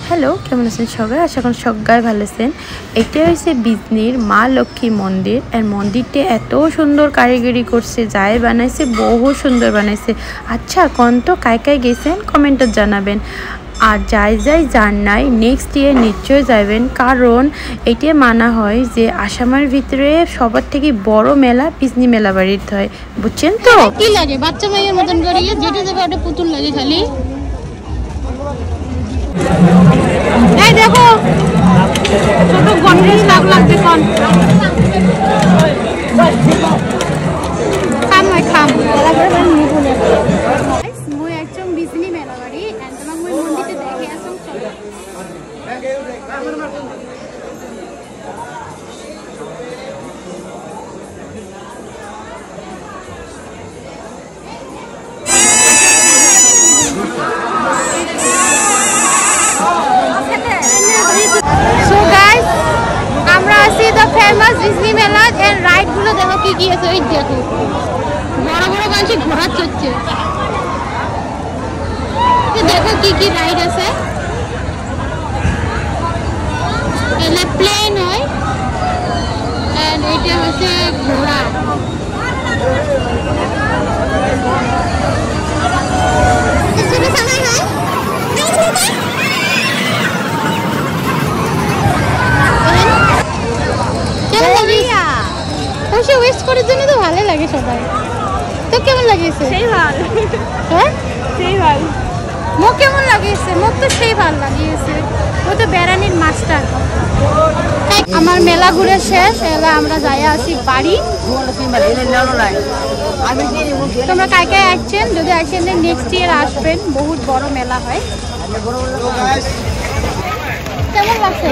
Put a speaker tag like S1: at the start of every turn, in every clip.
S1: Hello, কেমন আছেন সবাই? আশা করি সবাই ভালো আছেন। এটা হচ্ছে বিজনির মা লক্ষ্মী মন্দির। আর মন্দিরটা এত সুন্দর কারিগরি করছে, যাই বানাইছে বহু সুন্দর বানাইছে। আচ্ছা, কোন তো কায় কায় গেছেন কমেন্টে জানাবেন। আর যাই যান নাই নেক্সট ইয়ার নিশ্চয় যাবেন, কারণ এটা মানা হয় যে আসামের ভিতরে সবার থেকে বড় মেলা বিজনি মেলা বাড়িতে হয়, বুঝছেন তো?
S2: কি লাগে বাচ্চা মেয়ের মতন করিয়ে যেটা যাবে ওটা পুতুল লাগে খালি। এই দেখো ছোট গণেশ লাগছে কোন খাম হয় খাম মই একদম বিজনি মেলা বাড়ি এন্ড তোমাক মই মন্দিরতে দেখে আসম। So guys, আমরা আছি the famous Disney মেলা এর রাইড গুলো দেখো কি কি আছে। ওই দেখো বড় বড় গাড়ি ঘোড়া চড়ছে, দেখো কি কি রাইড আছে। এলে প্লেন হয় এন্ড এটা হচ্ছে ঘোড়া। ওয়েস্ট করার জন্য তো ভালো লাগে সবাই। তো কেমন লাগিয়েছে? সেই ভালো। হ্যাঁ সেই ভালো। মোক কেমন লাগিয়েছে? মোক তো সেই ভালো লাগিয়েছে। ও তো বেড়ানির মাস্টার। আমার মেলা ঘুরে শেষ, এলা আমরা যাই আসি বাড়ি। তোমরা কায় কায় আসছেন? যদি আসেন নেক্সট ইয়ার আসবেন, বহুত বড় মেলা হয়। কেমন লাগছে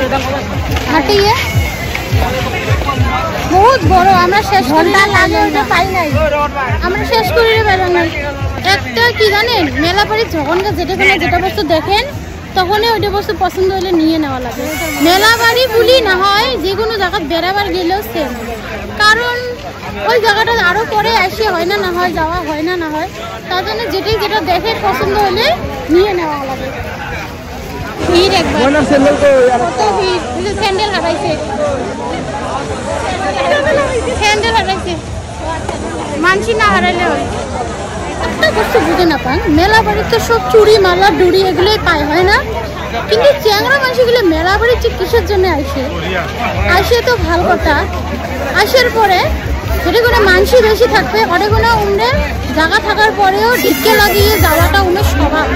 S2: হাঁটিয়ে? বহুত বড়। আমরা শেষ ঘন্টা লাগে ওটা পাই নাই, আমরা শেষ করে বেরো নাই। একটা কি জানেন, মেলা বাড়ি যখন যেটা বস্তু দেখেন তখনই ওইটা বস্তু পছন্দ হলে নিয়ে নেওয়া লাগে। মেলা বাড়ি বলি না হয় যে কোনো জায়গা বেড়াবার গেলেও সেম, কারণ ওই জায়গাটা আরো পরে আসে হয় না হয়, যাওয়া হয় না হয়, তার জন্য যেটা দেখে পছন্দ হলে নিয়ে নেওয়া লাগে। ভিড় একবার কত ভিড়, স্যান্ডেল হারাইছে, স্যান্ডেল হারাইছে। মানসি না হারাইলে হয়। একটা বস্তু বুঝে না পান, মেলা বাড়ির তো সব চুড়ি মালা ডুড়ি এগুলোই পায়, হয় না? কিন্তু চ্যাংরা মানুষগুলো মেলা বাড়ির যে কিসের জন্য আসে তো ভালো কথা। আসার পরে সেটা কোনো মানসি বেশি থাকবে, অনেক কোনো উমরে জায়গা থাকার পরেও ঢিকে লাগিয়ে যাওয়াটা উমের স্বভাব।